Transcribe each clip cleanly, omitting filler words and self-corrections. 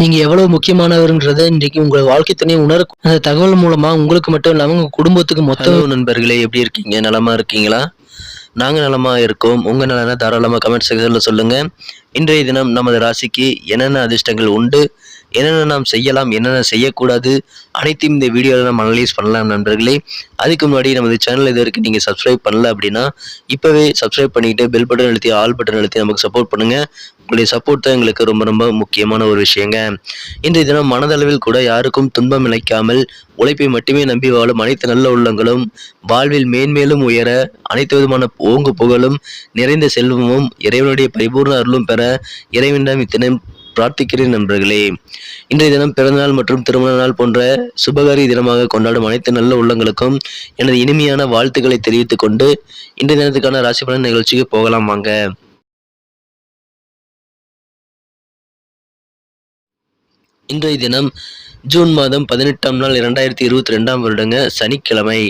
நீங்க எவ்வளவு முக்கியமானவர்ன்றத இன்றைக்கு உங்க வாழ்க்கை துணை அந்த தகவல் மூலமா உங்களுக்கு மட்டும் இல்லாம உங்க குடும்பத்துக்கு மொத்தம். ஹலோ நண்பர்களே, எப்படி இருக்கீங்க? நலமா இருக்கீங்களா? நாங்க நலமா இருக்கோம். உங்க நலனை தாராளமா கமெண்ட் செக்ஷன்ல சொல்லுங்க. இன்றைய தினம் நமது ராசிக்கு என்னென்ன அதிர்ஷ்டங்கள் உண்டு, என்னென்ன நாம் செய்யலாம், என்னென்ன செய்யக்கூடாது, அனைத்தையும் இந்த வீடியோவில் நம்ம அனலைஸ் பண்ணலாம் நண்பர்களே. அதுக்கு முன்னாடி நமது சேனல் இது வரைக்கும் நீங்கள் சப்ஸ்கிரைப் பண்ணல அப்படின்னா இப்போவே சப்ஸ்கிரைப் பண்ணிட்டு பெல் பட்டன் அழுத்தி ஆல் பட்டன் அழுத்தி நமக்கு சப்போர்ட் பண்ணுங்க. உங்களுடைய சப்போர்ட் தான் எங்களுக்கு ரொம்ப ரொம்ப முக்கியமான ஒரு விஷயங்க. இன்றைய தினம் மனதளவில் கூட யாருக்கும் துன்பம் இழைக்காமல் உழைப்பை மட்டுமே நம்பி வாழும் அனைத்து நல்ல உள்ளங்களும் வாழ்வில் மேன்மேலும் உயர அனைத்து விதமான ஓங்கு புகழும் நிறைந்த செல்வமும் இறைவனுடைய பரிபூர்ண அருளும் பெற இறைவனிடம் இத்தினம் பிரார்த்திக்கிறேன் நண்பர்களே. இன்றைய தினம் பிறந்தநாள் மற்றும் திருமண நாள் போன்ற சுபகாரி தினமாக கொண்டாடும் அனைத்து நல்ல உள்ளங்களுக்கும் எனது இனிமையான வாழ்த்துக்களை தெரிவித்துக் கொண்டு இன்றைய தினத்துக்கான ராசி பலன் நிகழ்ச்சிக்கு போகலாம் வாங்க. இன்றைய தினம் ஜூன் மாதம் 18ஆம் நாள் 2022ஆம் வருடங்க, சனிக்கிழமை.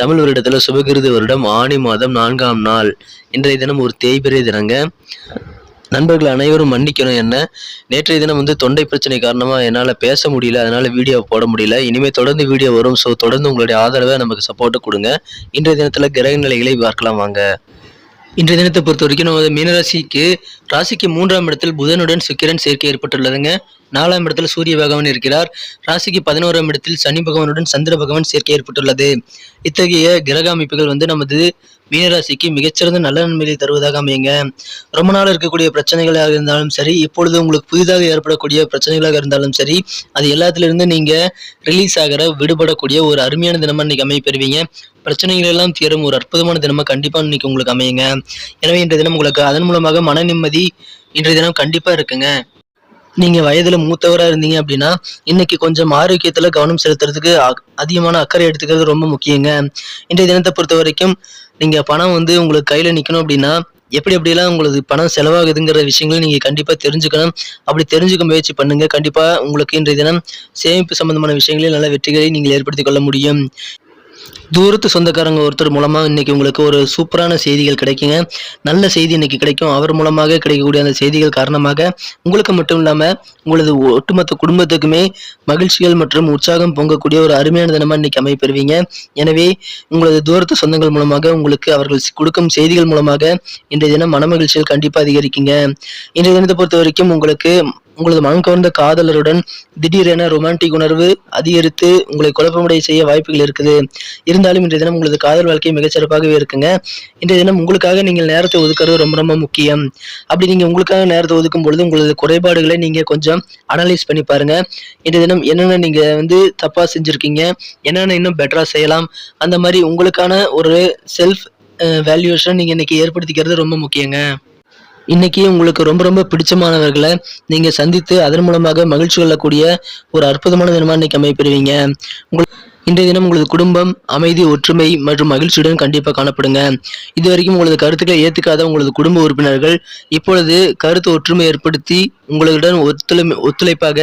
தமிழ் வருடத்தில் சுபகிருது வருடம் ஆணி மாதம் 4ஆம் நாள். இன்றைய தினம் ஒரு தேய்பிறை தினங்க. நண்பர்கள் அனைவரும் மன்னிக்கணும். என்ன நேற்றைய தினம் தொண்டை பிரச்சனை காரணமாக என்னால் பேச முடியல, அதனால் வீடியோ போட முடியல. இனிமேல் தொடர்ந்து வீடியோ வரும். ஸோ தொடர்ந்து உங்களுடைய ஆதரவை நமக்கு சப்போர்ட்டு கொடுங்க. இன்றைய தினத்தில் கிரக நிலைகளை பார்க்கலாம் வாங்க. இன்றைய தினத்தை பொறுத்த வரைக்கும் நமது மீனராசிக்கு ராசிக்கு 3ஆம் இடத்தில் புதனுடன் சுக்கிரன் சேர்க்கை ஏற்பட்டுள்ளதுங்க. 4ஆம் இடத்தில் சூரிய பகவான் இருக்கிறார். ராசிக்கு 11ஆம் இடத்தில் சனி பகவானுடன் சந்திர பகவான் சேர்க்கை ஏற்பட்டுள்ளது. இத்தகைய கிரக அமைப்புகள் நமது மீனராசிக்கு மிகச்சிறந்த நல்ல நன்மையை தருவதாக அமையுங்க. ரொம்ப நாள் இருக்கக்கூடிய பிரச்சனைகளாக இருந்தாலும் சரி, இப்பொழுது உங்களுக்கு புதிதாக ஏற்படக்கூடிய பிரச்சனைகளாக இருந்தாலும் சரி, அது எல்லாத்திலிருந்து நீங்க ரிலீஸ் ஆகிற விடுபடக்கூடிய ஒரு அருமையான தினமா இன்னைக்கு அமைய பெறுவீங்க. பிரச்சனைகள் எல்லாம் தீரும் ஒரு அற்புதமான தினமா கண்டிப்பா இன்னைக்கு உங்களுக்கு அமையுங்க. எனவே இன்றைய தினம் உங்களுக்கு அதன் மூலமாக மன நிம்மதி இன்றைய தினம் கண்டிப்பா இருக்குங்க. நீங்க வயதுல மூத்தவரா இருந்தீங்க அப்படின்னா இன்னைக்கு கொஞ்சம் ஆரோக்கியத்துல கவனம் செலுத்துறதுக்கு அதிகமான அக்கறை எடுத்துக்கிறது ரொம்ப முக்கியங்க. இன்றைய தினத்தை பொறுத்த வரைக்கும் நீங்க பணம் உங்களுக்கு கையில நிக்கணும் அப்படின்னா எப்படியெல்லாம் உங்களுக்கு பணம் செலவாகுதுங்கிற விஷயங்களை நீங்க கண்டிப்பா தெரிஞ்சுக்கணும். அப்படி தெரிஞ்சுக்க முயற்சி பண்ணுங்க. கண்டிப்பா உங்களுக்கு இன்றைய தினம் சேமிப்பு சம்பந்தமான விஷயங்களில் நல்ல வெற்றிகளை நீங்கள் ஏற்படுத்திக் கொள்ள முடியும். தூரத்து சொந்தக்காரங்க ஒருத்தர் மூலமா இன்னைக்கு உங்களுக்கு ஒரு சூப்பரான செய்திகள் கிடைக்குங்க. நல்ல செய்தி இன்னைக்கு கிடைக்கும். அவர் மூலமாக கிடைக்கக்கூடிய அந்த செய்திகள் காரணமாக உங்களுக்கு மட்டும் இல்லாம உங்களது ஒட்டுமொத்த குடும்பத்துக்குமே மகிழ்ச்சிகள் மற்றும் உற்சாகம் பொங்கக்கூடிய ஒரு அருமையான தினமா இன்னைக்கு அமைப்பெறுவீங்க. எனவே உங்களது தூரத்து சொந்தங்கள் மூலமாக உங்களுக்கு அவர்கள் கொடுக்கும் செய்திகள் மூலமாக இன்றைய தினம் மன மகிழ்ச்சிகள் கண்டிப்பா அதிகரிக்குங்க. இன்றைய தினத்தை பொறுத்த வரைக்கும் உங்களது மனம் கவர்ந்த காதலருடன் திடீரென ரொமான்டிக் உணர்வு அதிகரித்து உங்களை குழப்பமடைய செய்ய வாய்ப்புகள் இருக்குது. இருந்தாலும் இன்றைய தினம் உங்களது காதல் வாழ்க்கை மிகச்சிறப்பாகவே இருக்குங்க. இன்றைய தினம் உங்களுக்காக நீங்கள் நேரத்தை ஒதுக்குறது ரொம்ப ரொம்ப முக்கியம். அப்படி நீங்க உங்களுக்காக நேரத்தை ஒதுக்கும் பொழுது உங்களது குறைபாடுகளை நீங்க கொஞ்சம் அனலைஸ் பண்ணி பாருங்க. இன்றைய தினம் என்னென்ன நீங்க தப்பா செஞ்சிருக்கீங்க, என்னென்ன இன்னும் பெட்டரா செய்யலாம், அந்த மாதிரி உங்களுக்கான ஒரு செல்ஃப் வேல்யூவேஷன் நீங்க இன்னைக்கு ஏற்படுத்திக்கிறது ரொம்ப முக்கியங்க. இன்னைக்கு உங்களுக்கு ரொம்ப ரொம்ப பிடிச்சமானவர்களை நீங்க சந்தித்து அதன் மூலமாக மகிழ்ச்சி கொள்ளக்கூடிய ஒரு அற்புதமான தினமா இன்னைக்கு அமைப்பெறுவீங்க. இன்றைய தினம் உங்களது குடும்பம் அமைதி, ஒற்றுமை மற்றும் மகிழ்ச்சியுடன் கண்டிப்பாக காணப்படுங்க. இதுவரைக்கும் உங்களது கருத்துக்களை ஏற்றுக்காத உங்களது குடும்ப உறுப்பினர்கள் இப்பொழுது கருத்து ஒற்றுமை ஏற்படுத்தி உங்களுடன் ஒத்துழைப்பாக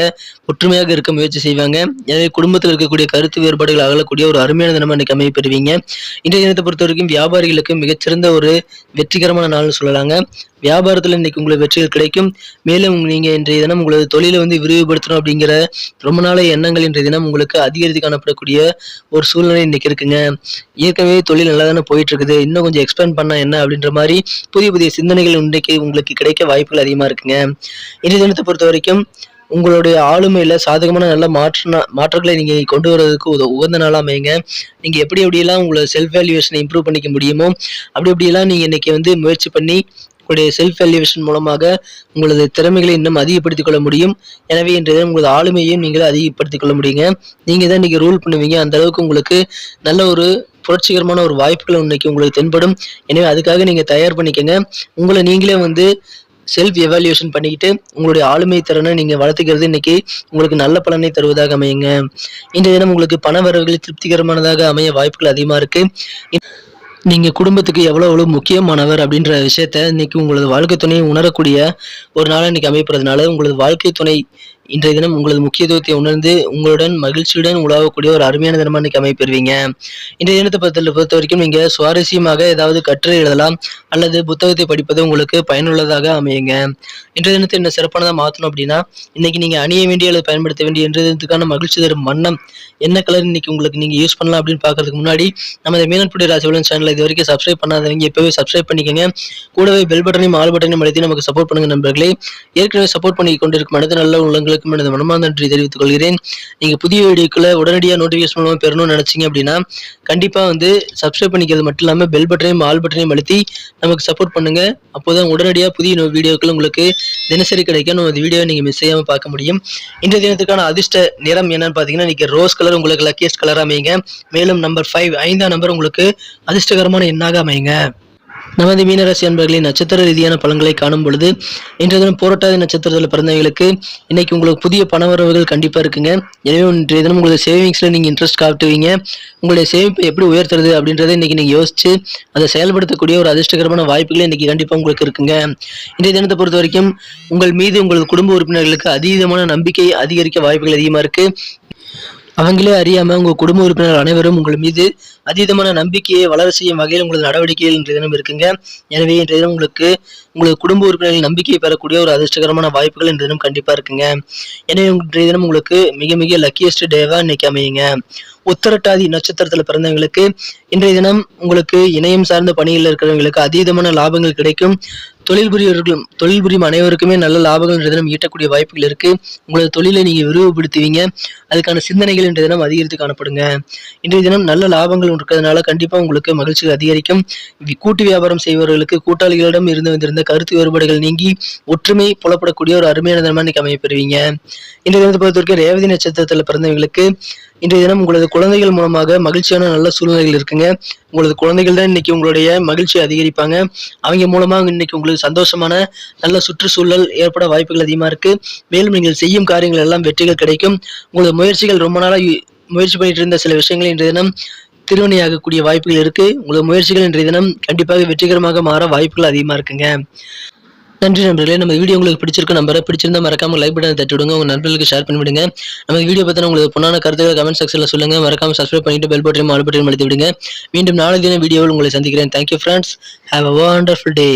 ஒற்றுமையாக இருக்க முயற்சி செய்வாங்க. எனவே குடும்பத்தில் இருக்கக்கூடிய கருத்து வேறுபாடுகள் அகலக்கூடிய ஒரு அருமையான தினமா இன்னைக்கு அமைய பெறுவீங்க. இன்றைய தினத்தை பொறுத்த வரைக்கும் வியாபாரிகளுக்கு மிகச்சிறந்த ஒரு வெற்றிகரமான நாள்னு சொல்லலாங்க. வியாபாரத்தில் இன்னைக்கு உங்களுக்கு வெற்றிகள் கிடைக்கும். மேலும் நீங்க இன்றைய தினம் உங்களது தொழிலை விரிவுபடுத்தணும் அப்படிங்கிற ரொம்ப நாள எண்ணங்கள் இன்றைய தினம் உங்களுக்கு அதிகரித்து காணப்படக்கூடிய ஒரு சூழ்நிலை இன்னைக்கு இருக்குங்க. ஏற்கனவே தொழில் நல்லா தானே போயிட்டு இருக்குது, இன்னும் கொஞ்சம் எக்ஸ்பேண்ட் பண்ணா என்ன அப்படின்ற மாதிரி புதிய புதிய சிந்தனைகள் இன்றைக்கு உங்களுக்கு கிடைக்க வாய்ப்புகள் அதிகமா இருக்குங்க. இன்றைய தினத்தை பொறுத்த வரைக்கும் உங்களுடைய ஆளுமையில சாதகமான நல்ல மாற்றங்களை நீங்க கொண்டு வர்றதுக்கு உகந்த நாளா அமையுங்க. நீங்க எப்படியெல்லாம் உங்களை செல்ஃப் வேல்யூவேஷனை இம்ப்ரூவ் பண்ணிக்க முடியுமோ அப்படியெல்லாம் நீங்க இன்னைக்கு முயற்சி பண்ணி உங்களுடைய செல்ஃப் வேல்யூவேஷன் மூலமாக உங்களது திறமைகளை இன்னும் அதிகப்படுத்திக் கொள்ள முடியும். எனவே இன்றைய உங்களது ஆளுமையையும் நீங்களே அதிகப்படுத்திக் கொள்ள முடியுங்க. நீங்க தான் இன்னைக்கு ரூல் பண்ணுவீங்க. அந்த அளவுக்கு உங்களுக்கு நல்ல ஒரு புரட்சிகரமான ஒரு வாய்ப்புகள் இன்னைக்கு உங்களுக்கு தென்படும். எனவே அதுக்காக நீங்க தயார் பண்ணிக்கங்க. உங்களை நீங்களே செல்ஃப் எவாலுவேஷன் பண்ணிக்கிட்டு உங்களுடைய ஆளுமை திறனை நீங்க வளர்த்துக்கிறது இன்னைக்கு உங்களுக்கு நல்ல பலனை தருவதாக அமையுங்க. இன்றைய தினம் உங்களுக்கு பண வரவுகள் திருப்திகரமானதாக அமைய வாய்ப்புகள் அதிகமா இருக்கு. நீங்க குடும்பத்துக்கு எவ்வளவு முக்கியமானவர் அப்படின்ற விஷயத்த இன்னைக்கு உங்களது வாழ்க்கை துணையை உணரக்கூடிய ஒரு நாளை இன்னைக்கு அமைப்பதுனால உங்களது வாழ்க்கை துணை இன்றைய தினம் உங்களது முக்கியத்துவத்தை உணர்ந்து உங்களுடன் மகிழ்ச்சியுடன் உலாவக்கூடிய ஒரு அருமையான தினமா இன்னைக்கு அமைப்பெறுவீங்க. இன்றைய தினத்தை பொறுத்த வரைக்கும் நீங்க சுவாரஸ்யமாக ஏதாவது கட்டுரை எழுதலாம் அல்லது புத்தகத்தை படிப்பது உங்களுக்கு பயனுள்ளதாக அமையுங்க. இன்றைய தினத்தை என்ன சிறப்பானதா மாற்றணும் அப்படின்னா, இன்னைக்கு நீங்க அணிய வேண்டிய அல்லது பயன்படுத்த வேண்டிய இன்றைய தினத்துக்கான மகிழ்ச்சி தரும் வண்ணம் என்ன கலர் இன்னைக்கு உங்களுக்கு நீங்க யூஸ் பண்ணலாம் அப்படின்னு பார்க்கறதுக்கு முன்னாடி நம்ம மீனன்புடி ராசிபலன் சேனலை இது வரைக்கும் சப்ஸ்கிரைப் பண்ணாதவங்க இப்பவே சப்ஸ்கிரைப் பண்ணிக்கோங்க. கூடவே பெல் பட்டனையும் ஆல் பட்டனையும் அழுத்தி நமக்கு சப்போர்ட் பண்ணுங்க நண்பர்களே. ஏற்கனவே சப்போர்ட் பண்ணி கொண்டிருக்கும் அனைத்து நல்ல உள்ளங்களுக்கும் எனது மனமார்ந்த நன்றி தெரிவித்துக் கொள்கிறேன். நீங்க புதிய வீடியோக்களை உடனடியாக நோட்டிஃபிகேஷன் மூலமா பெறணும்னு நினைச்சீங்க அப்படின்னா கண்டிப்பா சப்ஸ்கிரைப் பண்ணிக்கிறது மட்டும் இல்லாம பெல் பட்டனையும் ஆல் பட்டனையும் அழுத்தி நமக்கு சப்போர்ட் பண்ணுங்க. அப்போதான் உடனடியாக புதிய வீடியோக்கள் உங்களுக்கு தினசரி கிடைக்கும். நம்ம இந்த வீடியோவை நீங்க மிஸ் செய்யாம பார்க்க முடியும். இன்றைய தினத்துக்கான அதிர்ஷ்ட நிறம் என்னன்னு பாத்தீங்கன்னா, இன்னைக்கு ரோஸ் கலர் உங்களுக்கு லக்கியஸ்ட் கலரா அமையுங்க. மேலும் நம்பர் 5 5ஆம் நம்பர் உங்களுக்கு அதிர்ஷ்டகரமான எண்ணாக அமையுங்க. நமது மீனராசி அன்பர்களின் நட்சத்திர ரீதியான பலன்களை காணும் பொழுது இன்றைய தினம் போராட்டாதி நட்சத்திரத்தில் பிறந்தவங்களுக்கு இன்னைக்கு உங்களுக்கு புதிய பணவரவுகள் கண்டிப்பா இருக்குங்க. எனவே இன்றைய தினம் உங்களுடைய சேவிங்ஸ்ல நீங்க இன்ட்ரெஸ்ட் காட்டுவீங்க. உங்களுடைய சேமிப்பை எப்படி உயர்த்துறது அப்படின்றத இன்னைக்கு நீங்க யோசிச்சு அதை செயல்படுத்தக்கூடிய ஒரு அதிர்ஷ்டகரமான வாய்ப்புகள் இன்னைக்கு கண்டிப்பா உங்களுக்கு இருக்குங்க. இன்றைய தினத்தை பொறுத்த வரைக்கும் உங்கள் மீது உங்களது குடும்ப உறுப்பினர்களுக்கு அதீதமான நம்பிக்கை அதிகரிக்க வாய்ப்புகள் அதிகமா இருக்கு. அவங்களே அறியாம உங்க குடும்ப உறுப்பினர் அனைவரும் உங்கள் மீது அதீதமான நம்பிக்கையை வளர செய்யும் வகையில் உங்களது நடவடிக்கைகள் இன்றைய தினம் இருக்குங்க. எனவே இன்றைய தினம் உங்களது குடும்ப உறுப்பினர்களின் நம்பிக்கையை பெறக்கூடிய ஒரு அதிர்ஷ்டகரமான வாய்ப்புகள் இன்றைய தினம் கண்டிப்பா இருக்குங்க. எனவே இன்றைய தினம் உங்களுக்கு மிக மிக லக்கியஸ்ட் டேவா இன்னைக்கு அமையுங்க. உத்தரட்டாதி நட்சத்திரத்துல பிறந்தவங்களுக்கு இன்றைய தினம் உங்களுக்கு இணையம் சார்ந்த பணியில் இருக்கிறவங்களுக்கு அதீதமான லாபங்கள் கிடைக்கும். தொழில் புரியும் அனைவருக்குமே நல்ல லாபங்கள் இன்றைய தினம் ஈட்டக்கூடிய வாய்ப்புகள் இருக்கு. உங்களது தொழிலை நீங்க விரிவுபடுத்துவீங்க. அதுக்கான சிந்தனைகள் இன்றைய தினம் அதிகரித்து காணப்படுங்க. இன்றைய தினம் நல்ல லாபங்கள் இருக்கிறதுனால கண்டிப்பா உங்களுக்கு மகிழ்ச்சி அதிகரிக்கும். கூட்டு வியாபாரம் செய்பவர்களுக்கு கூட்டாளிகளிடம் இருந்து வந்திருந்த கருத்து வேறுபாடுகள் நீங்கி ஒற்றுமை புலப்படக்கூடிய ஒரு அருமையான தினமா இன்னைக்கு அமையப்பெறுவீங்க. இன்றைய தினத்தை பொறுத்த வரைக்கும் ரேவதி நட்சத்திரத்துல பிறந்தவங்களுக்கு இன்றைய தினம் உங்களது குழந்தைகள் மூலமாக மகிழ்ச்சியான நல்ல சூழ்நிலைகள் இருக்குங்க. உங்களது குழந்தைகள் தான் இன்னைக்கு உங்களுடைய மகிழ்ச்சியை அதிகரிப்பாங்க. அவங்க மூலமாக இன்னைக்கு உங்களுக்கு சந்தோஷமான நல்ல சுற்றுச்சூழல் ஏற்பட வாய்ப்புகள் அதிகமா இருக்கு. மேலும் நீங்கள் செய்யும் காரியங்கள் எல்லாம் வெற்றிகள் கிடைக்கும். உங்களது முயற்சிகள் ரொம்ப நாளா முயற்சி பண்ணிட்டு இருந்த சில விஷயங்கள் இன்றைய தினம் திருவணியாகக்கூடிய வாய்ப்புகள் இருக்கு. உங்களது முயற்சிகள் இன்றைய தினம் கண்டிப்பாக வெற்றிகரமாக மாற வாய்ப்புகள் அதிகமா இருக்குங்க. நன்றி நண்பர்களே. நம்ம வீடியோ உங்களுக்கு பிடிச்சிருக்க நம்பரை பிடிச்சிருந்தா மறக்காம லைக் பட்டனை தட்டி விடுங்க. உங்க நண்பர்களுக்கு ஷேர் பண்ணி விடுங்க. நம்ம வீடியோ பத்தின உங்களுக்கு பொண்ணான கருத்துக்களை கமெண்ட் செக்ஷன்ல சொல்லுங்க. மறக்காம சப்ஸ்கிரைப் பண்ணிட்டு பெல் பட்டனையும் ஆல் பட்டனையும் அழுத்தி விடுங்க. மீண்டும் நாளை தின வீடியோவில் உங்களை சந்திக்கிறேன். Thank you friends. Have a wonderful day.